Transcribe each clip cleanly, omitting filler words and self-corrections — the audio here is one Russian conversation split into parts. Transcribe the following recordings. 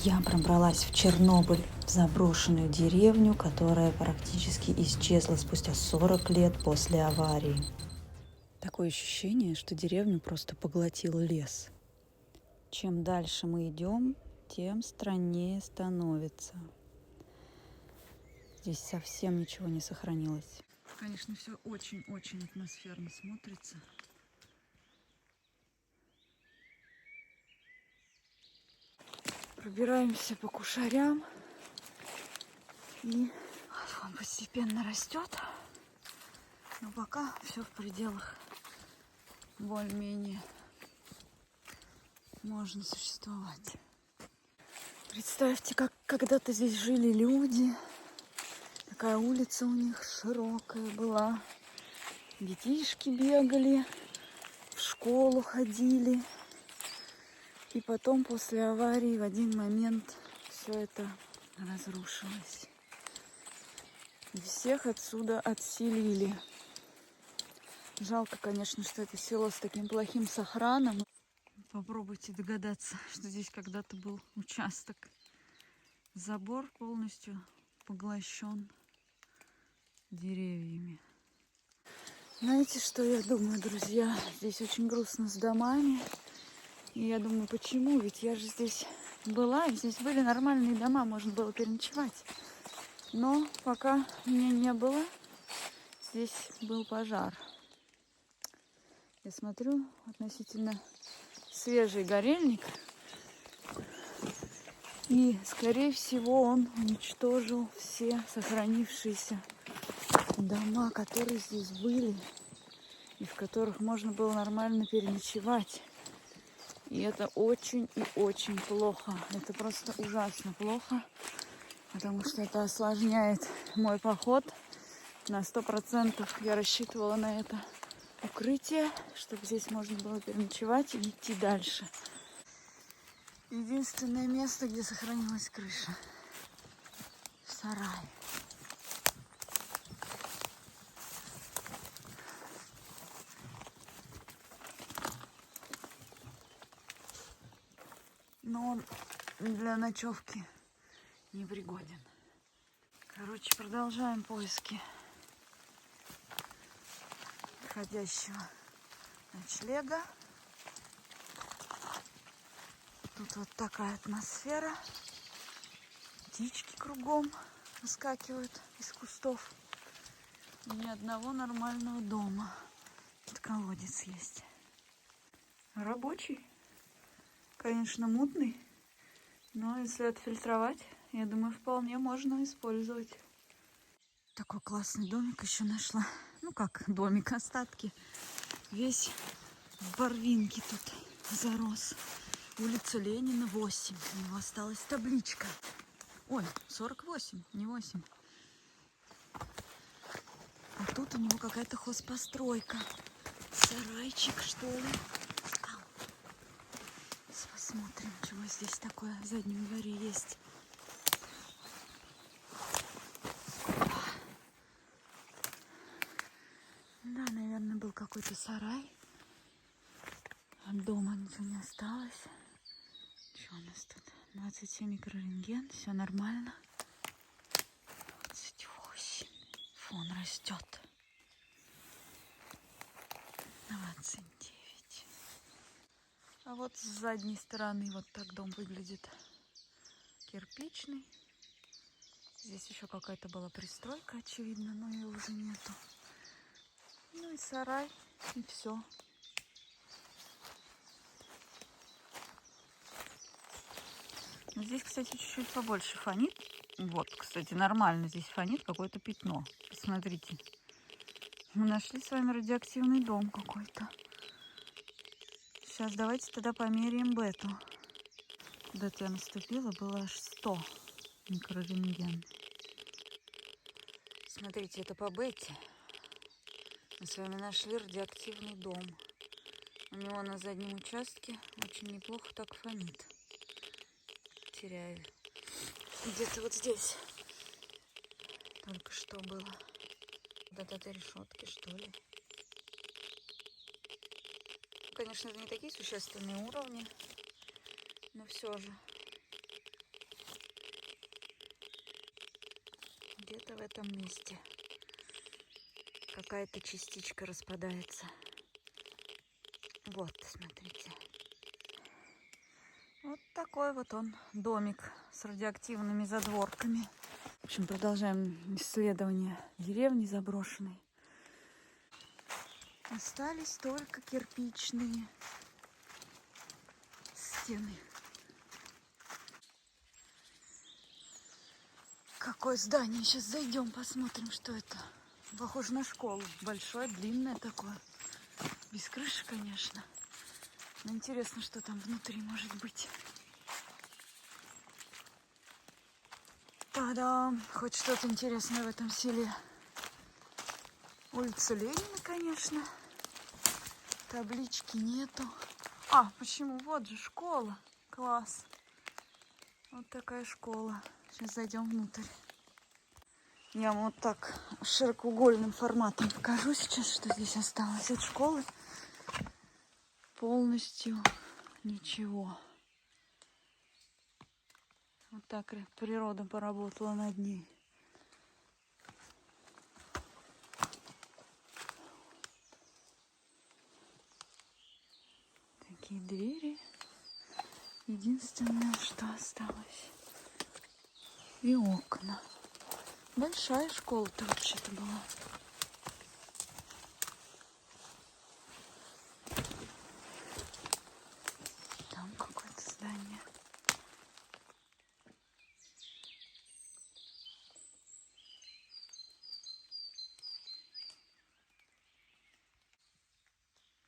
Я пробралась в Чернобыль, в заброшенную деревню, которая практически исчезла спустя 40 лет после аварии. Такое ощущение, что деревню просто поглотил лес. Чем дальше мы идем, тем страннее становится. Здесь совсем ничего не сохранилось. Конечно, все очень-очень атмосферно смотрится. Пробираемся по кушарям, и он постепенно растет, но пока все в пределах более-менее можно существовать. Представьте, как когда-то здесь жили люди. Такая улица у них широкая была. Детишки бегали, в школу ходили. И потом после аварии в один момент все это разрушилось. И всех отсюда отселили. Жалко, конечно, что это село с таким плохим сохраном. Попробуйте догадаться, что здесь когда-то был участок. Забор полностью поглощен деревьями. Знаете, что я думаю, друзья? Здесь очень грустно с домами. И я думаю, почему? Ведь я же здесь была, и здесь были нормальные дома, можно было переночевать. Но пока меня не было, здесь был пожар. Я смотрю, относительно свежий горельник. И, скорее всего, он уничтожил все сохранившиеся дома, которые здесь были, и в которых можно было нормально переночевать. И это очень и очень плохо. Это просто ужасно плохо, потому что это осложняет мой поход. На 100% я рассчитывала на это укрытие, чтобы здесь можно было переночевать и идти дальше. Единственное место, где сохранилась крыша. Сарай. Но он для ночевки не пригоден. Короче, продолжаем поиски подходящего ночлега. Тут вот такая атмосфера. Птички кругом выскакивают из кустов. И ни одного нормального дома. Тут колодец есть. Рабочий. Конечно, мутный. Но если отфильтровать, я думаю, вполне можно использовать. Такой классный домик еще нашла. Ну как домик, остатки. Весь в барвинке тут зарос. Улица Ленина, 8. У него осталась табличка. Ой, 48, не 8. А тут у него какая-то хозпостройка. Сарайчик, что ли? Сейчас посмотрим, чего здесь такое в заднем дворе есть. Да, наверное, был какой-то сарай. От дома ничего не осталось. Что у нас тут? 27 микрорентген, все нормально. 28. Фон растет. 29. А вот с задней стороны вот так дом выглядит. Кирпичный. Здесь еще какая-то была пристройка, очевидно, но ее уже нету. Ну и сарай, и все. Но здесь, кстати, чуть-чуть побольше фонит. Вот, кстати, нормально здесь фонит какое-то пятно. Посмотрите. Мы нашли с вами радиоактивный дом какой-то. Сейчас давайте тогда померяем бету. Куда-то я наступила, было аж 100 микрорентген. Смотрите, это по бете. Мы с вами нашли радиоактивный дом. У него на заднем участке очень неплохо так фонит. Теряю. Где-то вот здесь. Только что было. Вот от этой решетки, что ли. Конечно, это не такие существенные уровни, но все же. где-то в этом месте какая-то частичка распадается. Вот, смотрите. Вот такой вот он домик с радиоактивными задворками. В общем, продолжаем исследование деревни заброшенной. Остались только кирпичные стены. Какое здание? Сейчас зайдем, посмотрим, что это. Похоже на школу. Большое, длинное такое. Без крыши, конечно. Но интересно, что там внутри может быть. Та-дам! Хоть что-то интересное в этом селе. Улица Ленина, конечно. Таблички нету. А, почему? Вот же школа. Класс. Вот такая школа. Сейчас зайдем внутрь. Я вам вот так широкоугольным форматом покажу сейчас, что здесь осталось от школы. Полностью ничего. Вот так природа поработала над ней. Такие двери. Единственное, что осталось. И окна. Большая школа-то вообще-то была. Там какое-то здание.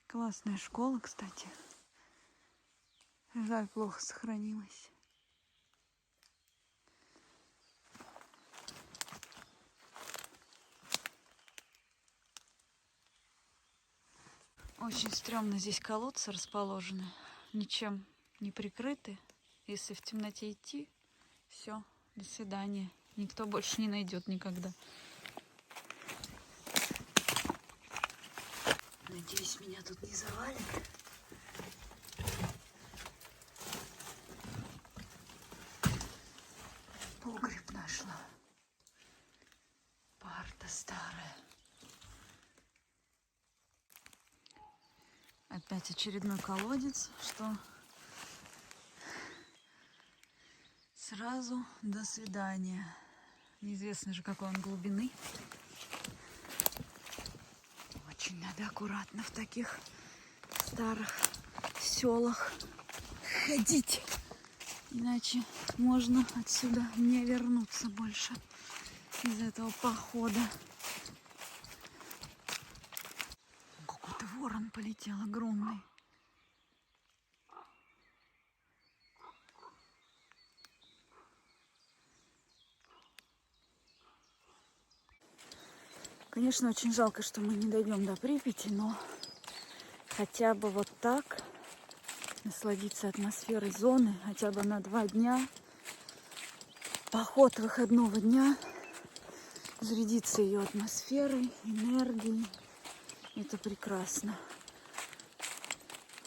Классная школа, кстати. Жаль, плохо сохранилась. Очень стрёмно здесь колодцы расположены. Ничем не прикрыты. Если в темноте идти, все, до свидания. Никто больше не найдет никогда. Надеюсь, меня тут не завалит. Погреб нашла. Парта старая. Опять очередной колодец, что сразу до свидания. Неизвестно же, какой он глубины. Очень надо аккуратно в таких старых селах ходить. Иначе можно отсюда не вернуться больше из этого похода. Какой-то ворон полетел огромный. Конечно, очень жалко, что мы не дойдем до Припяти, но хотя бы вот так насладиться атмосферой зоны, хотя бы на 2 дня. Поход выходного дня, зарядиться ее атмосферой, энергией. Это прекрасно.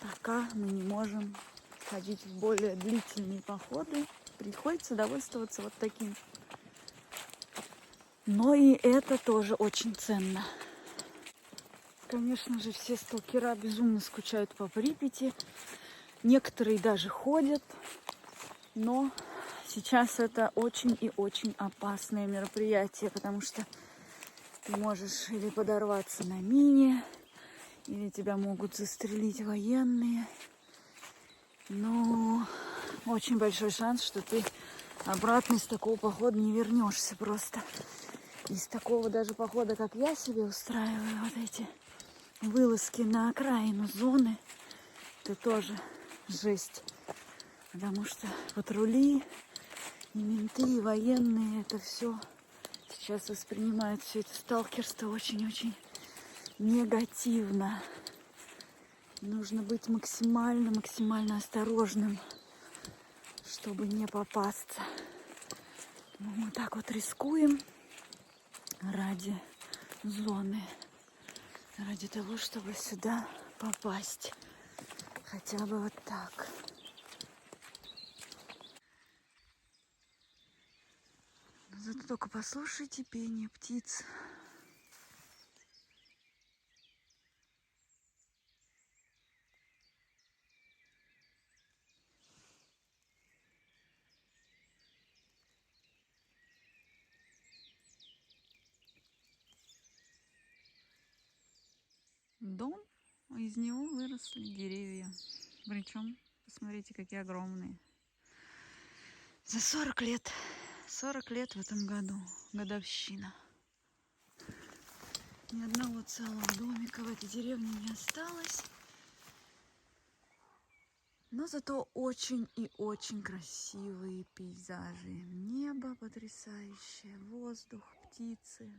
Пока мы не можем ходить в более длительные походы, приходится довольствоваться вот таким. Но и это тоже очень ценно. Конечно же, все сталкера безумно скучают по Припяти. Некоторые даже ходят, но сейчас это очень и очень опасное мероприятие, потому что ты можешь или подорваться на мине, или тебя могут застрелить военные. Но очень большой шанс, что ты обратно из такого похода не вернешься просто. Из такого даже похода, как я себе устраиваю, вот эти вылазки на окраину зоны, это тоже жесть. Потому что патрули, и менты, и военные, это все сейчас воспринимают все это сталкерство очень-очень негативно. Нужно быть максимально осторожным, чтобы не попасться. Но мы так вот рискуем ради зоны, ради того, чтобы сюда попасть. Хотя бы вот так. Зато только послушайте пение птиц. Дом, из него выросли деревья. Причем, посмотрите, какие огромные. За 40 лет. 40 лет в этом году. Годовщина. Ни одного целого домика в этой деревне не осталось. Но зато очень и очень красивые пейзажи. Небо потрясающее, воздух, птицы.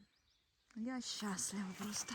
Я счастлива просто.